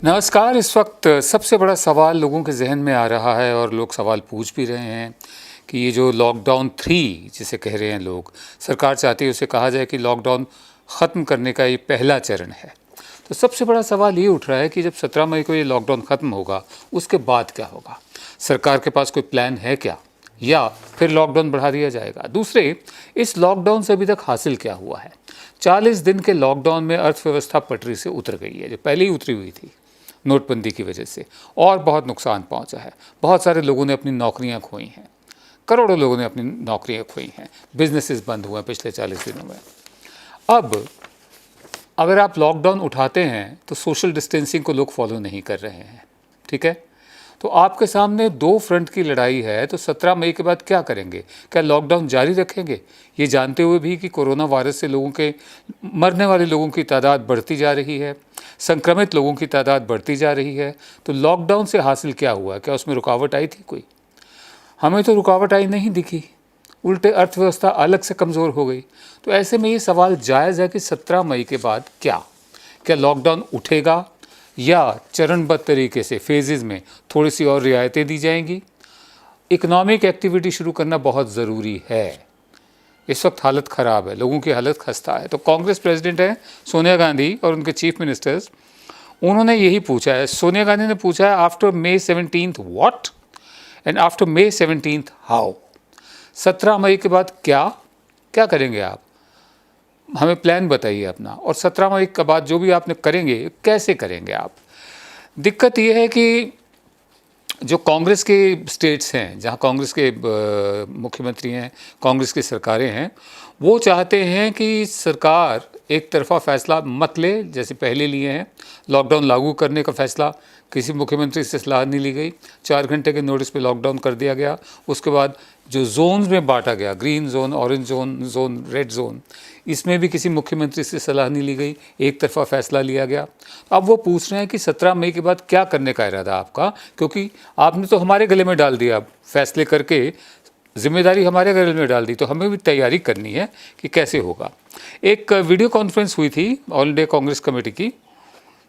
नमस्कार। इस वक्त सबसे बड़ा सवाल लोगों के जहन में आ रहा है और लोग सवाल पूछ भी रहे हैं कि ये जो लॉकडाउन 3 जिसे कह रहे हैं लोग, सरकार चाहती है उसे कहा जाए कि लॉकडाउन ख़त्म करने का ये पहला चरण है। तो सबसे बड़ा सवाल ये उठ रहा है कि जब 17 मई को ये लॉकडाउन ख़त्म होगा उसके बाद क्या होगा? सरकार के पास कोई प्लान है क्या, या फिर लॉकडाउन बढ़ा दिया जाएगा? दूसरे, इस लॉकडाउन से अभी तक हासिल क्या हुआ है? 40 दिन के लॉकडाउन में अर्थव्यवस्था पटरी से उतर गई है, जो पहले ही उतरी हुई थी नोटबंदी की वजह से, और बहुत नुकसान पहुंचा है। बहुत सारे लोगों ने अपनी नौकरियां खोई हैं, करोड़ों लोगों ने अपनी नौकरियां खोई हैं, बिजनेसेस बंद हुए हैं पिछले 40 दिनों में। अब अगर आप लॉकडाउन उठाते हैं तो सोशल डिस्टेंसिंग को लोग फॉलो नहीं कर रहे हैं, ठीक है? तो आपके सामने दो फ्रंट की लड़ाई है। तो 17 मई के बाद क्या करेंगे? क्या लॉकडाउन जारी रखेंगे, ये जानते हुए भी कि कोरोना वायरस से लोगों के मरने वाले लोगों की तादाद बढ़ती जा रही है, संक्रमित लोगों की तादाद बढ़ती जा रही है? तो लॉकडाउन से हासिल क्या हुआ? क्या उसमें रुकावट आई थी कोई? हमें तो रुकावट आई नहीं दिखी, उल्टे अर्थव्यवस्था अलग से कमज़ोर हो गई। तो ऐसे में ये सवाल जायज़ है कि 17 मई के बाद क्या लॉकडाउन उठेगा, या चरणबद्ध तरीके से फेजेज़ में थोड़ी सी और रियायतें दी जाएंगी? इकोनॉमिक एक्टिविटी शुरू करना बहुत ज़रूरी है। इस वक्त हालत ख़राब है, लोगों की हालत खस्ता है। तो कांग्रेस प्रेसिडेंट है सोनिया गांधी और उनके चीफ मिनिस्टर्स, उन्होंने यही पूछा है। सोनिया गांधी ने पूछा है, after May 17 what and after May 17 how? 17 मई के बाद क्या क्या करेंगे आप? हमें प्लान बताइए अपना। और 17 मई के बाद जो भी आपने करेंगे, कैसे करेंगे आप? दिक्कत ये है कि जो कांग्रेस के स्टेट्स हैं, जहां कांग्रेस के मुख्यमंत्री हैं, कांग्रेस की सरकारें हैं, वो चाहते हैं कि सरकार एक तरफा फैसला मत ले, जैसे पहले लिए हैं। लॉकडाउन लागू करने का फैसला किसी मुख्यमंत्री से सलाह नहीं ली गई, 4 घंटे के नोटिस पे लॉकडाउन कर दिया गया। उसके बाद जो जोन्स में बांटा गया, green zone, orange zone, red zone, इसमें भी किसी मुख्यमंत्री से सलाह नहीं ली गई, एक तरफा फैसला लिया गया। अब वो पूछ रहे हैं कि 17 मई के बाद क्या करने का इरादा आपका, क्योंकि आपने तो हमारे गले में डाल दिया, फैसले करके जिम्मेदारी हमारे गले में डाल दी, तो हमें भी तैयारी करनी है कि कैसे होगा। एक वीडियो कॉन्फ्रेंस हुई थी ऑल इंडिया कांग्रेस कमेटी की,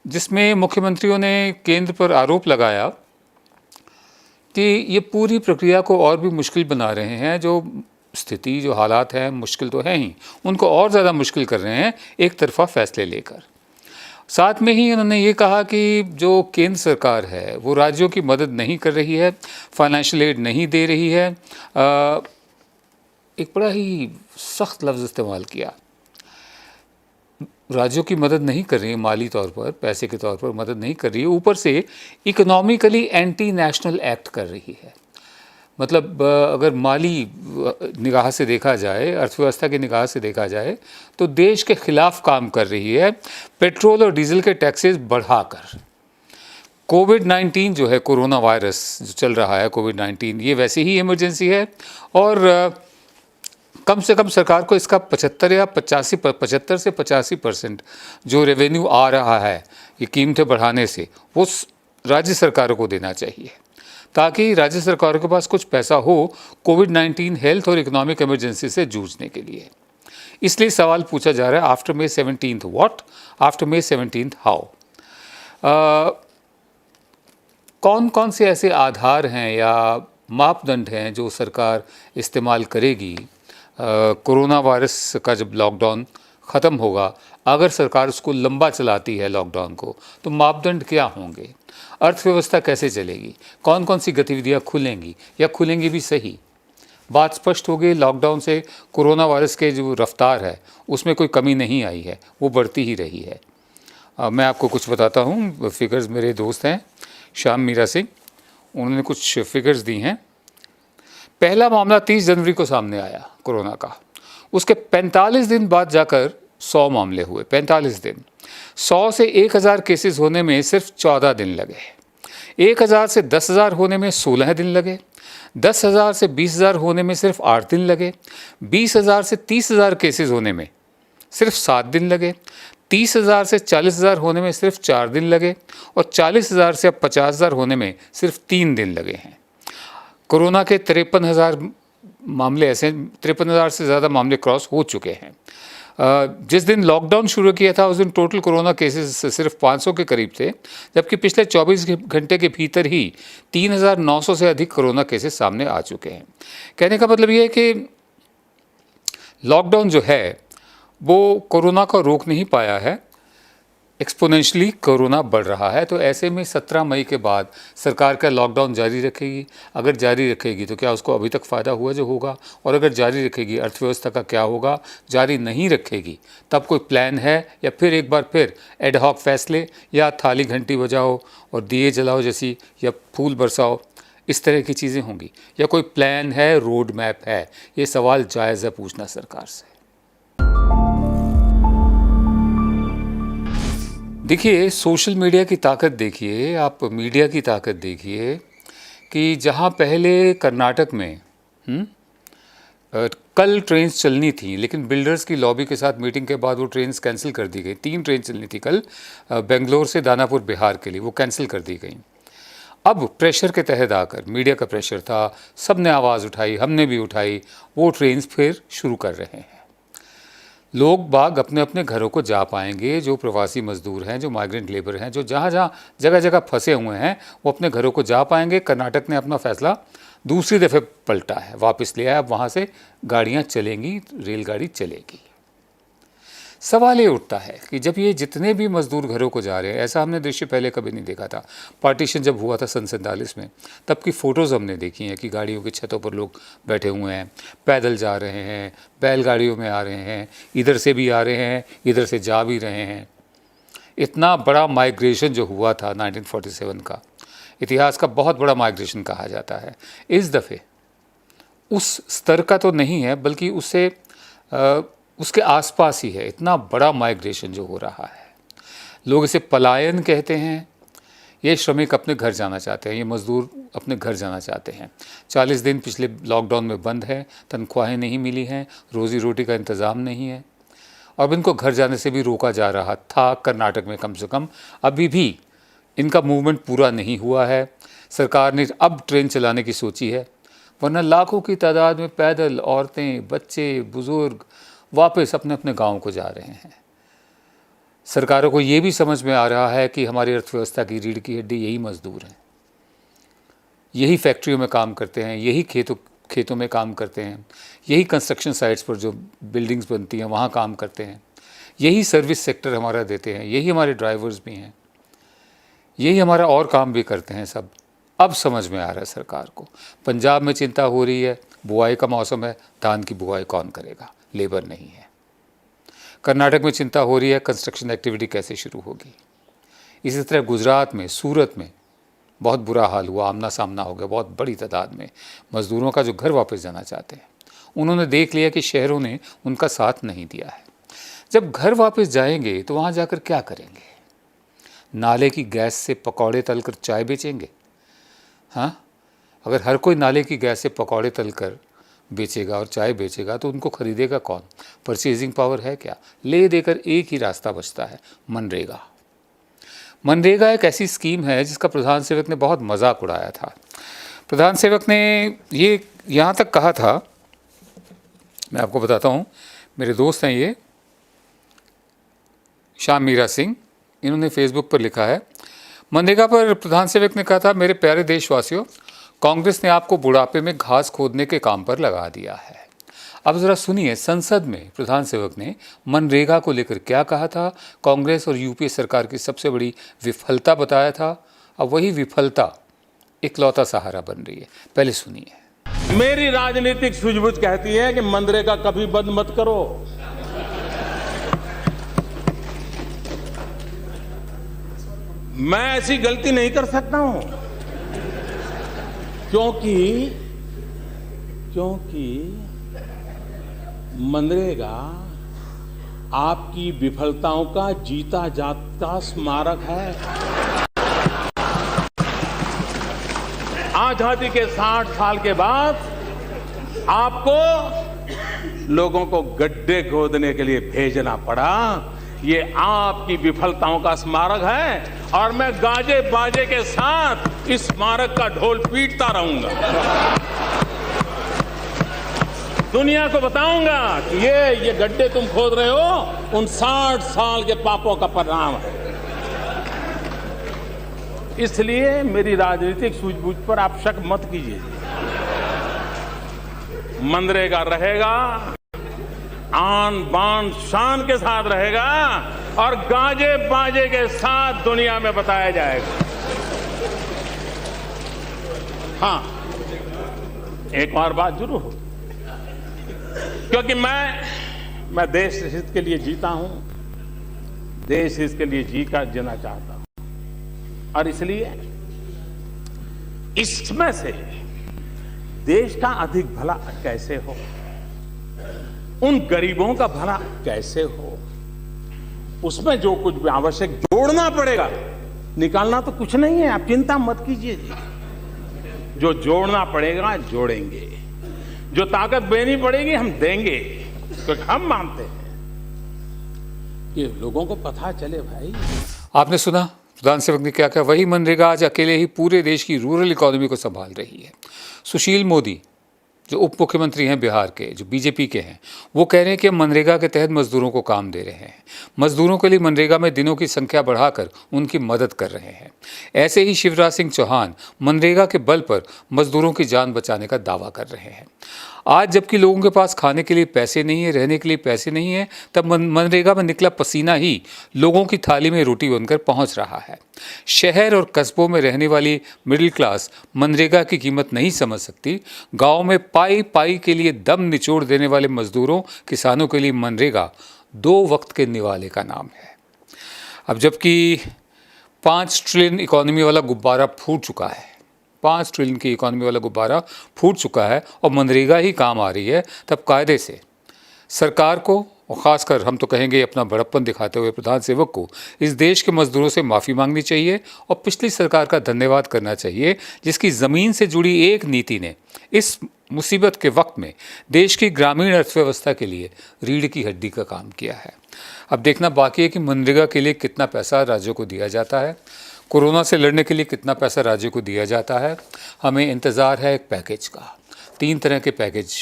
जिसमें मुख्यमंत्रियों ने केंद्र पर आरोप लगाया कि ये पूरी प्रक्रिया को और भी मुश्किल बना रहे हैं। जो स्थिति, जो हालात हैं, मुश्किल तो हैं ही, उनको और ज़्यादा मुश्किल कर रहे हैं एक तरफा फैसले लेकर। साथ में ही उन्होंने ये कहा कि जो केंद्र सरकार है वो राज्यों की मदद नहीं कर रही है, फाइनेंशियल एड नहीं दे रही है। एक बड़ा ही सख्त लफ्ज़ इस्तेमाल किया, राज्यों की मदद नहीं कर रही है, माली तौर पर, पैसे के तौर पर मदद नहीं कर रही है, ऊपर से इकोनॉमिकली एंटी नेशनल एक्ट कर रही है। मतलब अगर माली निगाह से देखा जाए, अर्थव्यवस्था की निगाह से देखा जाए, तो देश के खिलाफ काम कर रही है, पेट्रोल और डीजल के टैक्सेस बढ़ाकर। कोविड-19 जो है, कोरोना वायरस जो चल रहा है, कोविड-19, ये वैसे ही इमरजेंसी है, और कम से कम सरकार को इसका 75 से 85% जो रेवेन्यू आ रहा है ये कीमतें बढ़ाने से, वो राज्य सरकारों को देना चाहिए, ताकि राज्य सरकारों के पास कुछ पैसा हो कोविड-19 हेल्थ और इकोनॉमिक इमरजेंसी से जूझने के लिए। इसलिए सवाल पूछा जा रहा है, after May 17 what, after May 17 how? कौन कौन से ऐसे आधार हैं या मापदंड हैं जो सरकार इस्तेमाल करेगी कोरोना वायरस का जब लॉकडाउन ख़त्म होगा? अगर सरकार उसको लंबा चलाती है लॉकडाउन को, तो मापदंड क्या होंगे? अर्थव्यवस्था कैसे चलेगी? कौन कौन सी गतिविधियां खुलेंगी, या खुलेंगी भी सही? बात स्पष्ट हो गई, लॉकडाउन से कोरोना वायरस के जो रफ्तार है उसमें कोई कमी नहीं आई है, वो बढ़ती ही रही है। मैं आपको कुछ बताता हूँ, फिगर्स मेरे दोस्त हैं श्याम मीरा सिंह, उन्होंने कुछ फिगर्स दी हैं। पहला मामला 30 जनवरी को सामने आया कोरोना का, उसके 45 दिन बाद जाकर 100 मामले हुए। 45 दिन, 100 से 1000 केसेस होने में सिर्फ 14 दिन लगे, 1000 से 10,000 होने में 16 दिन लगे, 10,000 से 20,000 होने में सिर्फ 8 दिन लगे, 20,000 से 30,000 केसेस होने में सिर्फ 7 दिन लगे, 30,000 से 40,000 होने में सिर्फ 4 दिन लगे, और 40,000 से अब 50,000 होने में सिर्फ 3 दिन लगे हैं। कोरोना के 53,000 मामले ऐसे, 53,000 से ज़्यादा मामले क्रॉस हो चुके हैं। जिस दिन लॉकडाउन शुरू किया था उस दिन टोटल कोरोना केसेस सिर्फ 500 के करीब थे, जबकि पिछले 24 घंटे के भीतर ही 3,900 से अधिक कोरोना केसेस सामने आ चुके हैं। कहने का मतलब ये है कि लॉकडाउन जो है वो कोरोना को रोक नहीं पाया है, एक्सपोनेंशियली कोरोना बढ़ रहा है। तो ऐसे में 17 मई के बाद सरकार क्या लॉकडाउन जारी रखेगी? अगर जारी रखेगी तो क्या उसको अभी तक फ़ायदा हुआ जो होगा? और अगर जारी रखेगी अर्थव्यवस्था का क्या होगा? जारी नहीं रखेगी तब कोई प्लान है या फिर एक बार फिर एड हॉक फैसले या थाली घंटी बजाओ और दिए जलाओ जैसी या फूल बरसाओ, इस तरह की चीज़ें होंगी? या कोई प्लान है, रोड मैप है? ये सवाल जायज़ है पूछना सरकार से। देखिए, सोशल मीडिया की ताकत देखिए, आप मीडिया की ताकत देखिए कि जहाँ पहले कर्नाटक में कल ट्रेन्स चलनी थी, लेकिन बिल्डर्स की लॉबी के साथ मीटिंग के बाद वो ट्रेन्स कैंसिल कर दी गई। 3 ट्रेन चलनी थी कल बेंगलोर से दानापुर बिहार के लिए, वो कैंसिल कर दी गई। अब प्रेशर के तहत आकर, मीडिया का प्रेशर था, सब ने आवाज़ उठाई, हमने भी उठाई, वो ट्रेन्स फिर शुरू कर रहे हैं। लोग बाग अपने अपने घरों को जा पाएंगे, जो प्रवासी मजदूर हैं, जो माइग्रेंट लेबर हैं, जो जहाँ जहाँ जगह जगह फंसे हुए हैं, वो अपने घरों को जा पाएंगे। कर्नाटक ने अपना फैसला दूसरी दफ़े पलटा है, वापस लिया है। अब वहाँ से गाड़ियाँ चलेंगी, रेलगाड़ी चलेगी। सवाल ये उठता है कि जब ये जितने भी मजदूर घरों को जा रहे हैं, ऐसा हमने दृश्य पहले कभी नहीं देखा था। पार्टीशन जब हुआ था सन 47 में, तब की फ़ोटोज़ हमने देखी हैं कि गाड़ियों की छतों पर लोग बैठे हुए हैं, पैदल जा रहे हैं, बैलगाड़ियों में आ रहे हैं, इधर से भी आ रहे हैं, इधर से जा भी रहे हैं। इतना बड़ा माइग्रेशन जो हुआ था 1947 का, इतिहास का बहुत बड़ा माइग्रेशन कहा जाता है। इस दफ़े उस स्तर का तो नहीं है, बल्कि उसके आसपास ही है। इतना बड़ा माइग्रेशन जो हो रहा है, लोग इसे पलायन कहते हैं। ये श्रमिक अपने घर जाना चाहते हैं, ये मज़दूर अपने घर जाना चाहते हैं। 40 दिन पिछले लॉकडाउन में बंद है, तनख्वाहें नहीं मिली हैं, रोज़ी रोटी का इंतज़ाम नहीं है, और इनको घर जाने से भी रोका जा रहा था। कर्नाटक में कम से कम अभी भी इनका मूवमेंट पूरा नहीं हुआ है। सरकार ने अब ट्रेन चलाने की सोची है, वरना लाखों की तादाद में पैदल औरतें, बच्चे, बुज़ुर्ग वापस अपने अपने गाँव को जा रहे हैं। सरकारों को ये भी समझ में आ रहा है कि हमारी अर्थव्यवस्था की रीढ़ की हड्डी यही मजदूर हैं, यही फैक्ट्रियों में काम करते हैं, यही खेतों में काम करते हैं, यही कंस्ट्रक्शन साइट्स पर जो बिल्डिंग्स बनती हैं वहाँ काम करते हैं, यही सर्विस सेक्टर हमारा देते हैं, यही हमारे ड्राइवर्स भी हैं, यही हमारा और काम भी करते हैं सब। अब समझ में आ रहा है सरकार को। पंजाब में चिंता हो रही है, बुआई का मौसम है, धान की बुआई कौन करेगा? लेबर नहीं है। कर्नाटक में चिंता हो रही है, कंस्ट्रक्शन एक्टिविटी कैसे शुरू होगी। इसी तरह गुजरात में, सूरत में बहुत बुरा हाल हुआ, आमना सामना हो गया बहुत बड़ी तादाद में मज़दूरों का जो घर वापस जाना चाहते हैं। उन्होंने देख लिया कि शहरों ने उनका साथ नहीं दिया है। जब घर वापस जाएंगे तो वहाँ जाकर क्या करेंगे? नाले की गैस से पकौड़े तलकर चाय बेचेंगे? हाँ, अगर हर कोई नाले की गैस से पकौड़े तलकर बेचेगा और चाय बेचेगा तो उनको खरीदेगा कौन? परचेजिंग पावर है क्या? ले देकर एक ही रास्ता बचता है, मनरेगा। मनरेगा एक ऐसी स्कीम है जिसका प्रधान सेवक ने बहुत मजाक उड़ाया था। प्रधान सेवक ने ये यहाँ तक कहा था, मैं आपको बताता हूँ, मेरे दोस्त हैं ये श्याम मीरा सिंह, इन्होंने फेसबुक पर लिखा है, मनरेगा पर प्रधान सेवक ने कहा था, मेरे प्यारे देशवासियों, कांग्रेस ने आपको बुढ़ापे में घास खोदने के काम पर लगा दिया है। अब ज़रा सुनिए, संसद में प्रधान सेवक ने मनरेगा को लेकर क्या कहा था, कांग्रेस और यूपीए सरकार की सबसे बड़ी विफलता बताया था। अब वही विफलता इकलौता सहारा बन रही है। पहले सुनिए। मेरी राजनीतिक सूझबूझ कहती है कि मनरेगा कभी बंद मत करो। मैं ऐसी गलती नहीं कर सकता हूं, क्योंकि मनरेगा आपकी विफलताओं का जीता जागता स्मारक है। आजादी के 60 साल के बाद आपको लोगों को गड्ढे खोदने के लिए भेजना पड़ा। ये आपकी विफलताओं का स्मारक है और मैं गाजे बाजे के साथ इस स्मारक का ढोल पीटता रहूंगा। दुनिया को बताऊंगा कि ये गड्ढे तुम खोद रहे हो उन 60 साल के पापों का परिणाम है। इसलिए मेरी राजनीतिक सूझबूझ पर आप शक मत कीजिए। मनरेगा रहेगा, आन बान शान के साथ रहेगा और गाजे बाजे के साथ दुनिया में बताया जाएगा। हाँ, एक और बात जरूर हो, क्योंकि मैं देश हित के लिए जीता हूं, देश हित के लिए जीना चाहता हूं और इसलिए इसमें से देश का अधिक भला कैसे हो, उन गरीबों का भला कैसे हो, उसमें जो कुछ भी आवश्यक जोड़ना पड़ेगा, निकालना तो कुछ नहीं है, आप चिंता मत कीजिए जी। जो जोड़ना पड़ेगा जोड़ेंगे, जो ताकत देनी पड़ेगी हम देंगे, क्योंकि हम मानते हैं कि लोगों को पता चले। भाई आपने सुना प्रधान सेवक ने क्या कहा। वही मनरेगा आज अकेले ही पूरे देश की रूरल इकोनॉमी को संभाल रही है। सुशील मोदी जो उप मुख्यमंत्री हैं बिहार के, जो बीजेपी के हैं, वो कह रहे हैं कि हम मनरेगा के तहत मजदूरों को काम दे रहे हैं। मजदूरों के लिए मनरेगा में दिनों की संख्या बढ़ाकर उनकी मदद कर रहे हैं। ऐसे ही शिवराज सिंह चौहान मनरेगा के बल पर मजदूरों की जान बचाने का दावा कर रहे हैं। आज जबकि लोगों के पास खाने के लिए पैसे नहीं है, रहने के लिए पैसे नहीं है, तब मनरेगा में निकला पसीना ही लोगों की थाली में रोटी बनकर पहुंच रहा है। शहर और कस्बों में रहने वाली मिडिल क्लास मनरेगा की कीमत नहीं समझ सकती। गांव में पाई पाई के लिए दम निचोड़ देने वाले मजदूरों, किसानों के लिए मनरेगा 2 वक्त के निवाले का नाम है। अब जबकि 5 ट्रिलियन इकोनॉमी वाला गुब्बारा फूट चुका है, 5 ट्रिलियन की इकोनॉमी वाला गुब्बारा फूट चुका है और मनरेगा ही काम आ रही है, तब कायदे से सरकार को और ख़ासकर हम तो कहेंगे अपना बड़प्पन दिखाते हुए प्रधान सेवक को इस देश के मजदूरों से माफ़ी मांगनी चाहिए और पिछली सरकार का धन्यवाद करना चाहिए, जिसकी ज़मीन से जुड़ी एक नीति ने इस मुसीबत के वक्त में देश की ग्रामीण अर्थव्यवस्था के लिए रीढ़ की हड्डी का काम किया है। अब देखना बाकी है कि मनरेगा के लिए कितना पैसा राज्यों को दिया जाता है, कोरोना से लड़ने के लिए कितना पैसा राज्यों को दिया जाता है। हमें इंतज़ार है एक पैकेज का। 3 तरह के पैकेज,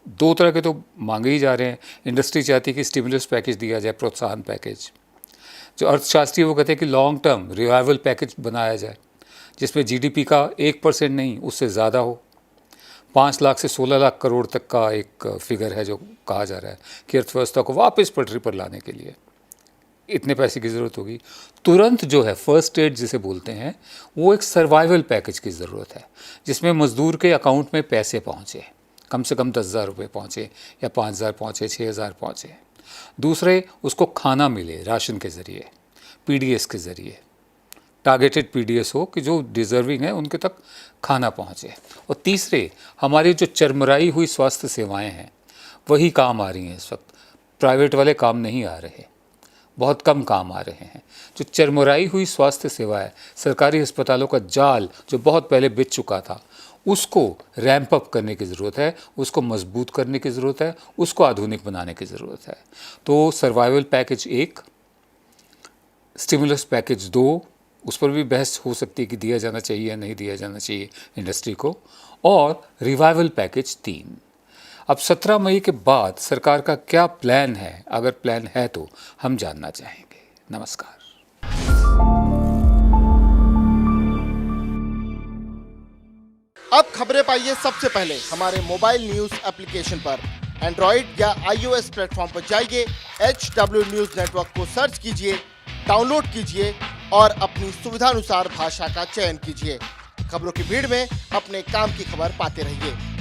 2 तरह के तो मांगे ही जा रहे हैं। इंडस्ट्री चाहती है कि स्टिमुलस पैकेज दिया जाए, प्रोत्साहन पैकेज। जो अर्थशास्त्री वो कहते हैं कि लॉन्ग टर्म रिवाइवल पैकेज बनाया जाए, जिसमें जीडीपी का 1% नहीं उससे ज़्यादा हो। 5 लाख से 16 लाख करोड़ तक का एक फिगर है जो कहा जा रहा है कि अर्थव्यवस्था को वापस पटरी पर लाने के लिए इतने पैसे की ज़रूरत होगी। तुरंत जो है फर्स्ट एड जिसे बोलते हैं, वो एक सर्वाइवल पैकेज की ज़रूरत है, जिसमें मज़दूर के अकाउंट में पैसे पहुँचे, कम से कम 10,000 रुपये पहुँचे या 5,000 पहुँचे, 6,000 पहुँचे। दूसरे, उसको खाना मिले राशन के ज़रिए, पीडीएस के ज़रिए, टारगेटेड पीडीएस हो कि जो डिज़र्विंग है उनके तक खाना पहुँचे। और तीसरे, हमारी जो चरमराई हुई स्वास्थ्य सेवाएं हैं वही काम आ रही हैं इस वक्त। प्राइवेट वाले काम नहीं आ रहे, बहुत कम काम आ रहे हैं। जो चरमराई हुई स्वास्थ्य सेवाएं, सरकारी अस्पतालों का जाल जो बहुत पहले बिछ चुका था, उसको रैंप अप करने की ज़रूरत है, उसको मजबूत करने की ज़रूरत है, उसको आधुनिक बनाने की ज़रूरत है। तो सर्वाइवल पैकेज 1, स्टिमुलस पैकेज 2, उस पर भी बहस हो सकती है कि दिया जाना चाहिए या नहीं दिया जाना चाहिए इंडस्ट्री को, और रिवाइवल पैकेज 3। अब 17 मई के बाद सरकार का क्या प्लान है, अगर प्लान है तो हम जानना चाहेंगे। नमस्कार। अब खबरें पाइए सबसे पहले हमारे मोबाइल न्यूज एप्लीकेशन पर। एंड्रॉइड या iOS प्लेटफॉर्म पर जाइए, HW न्यूज नेटवर्क को सर्च कीजिए, डाउनलोड कीजिए और अपनी सुविधानुसार भाषा का चयन कीजिए। खबरों की भीड़ में अपने काम की खबर पाते रहिए।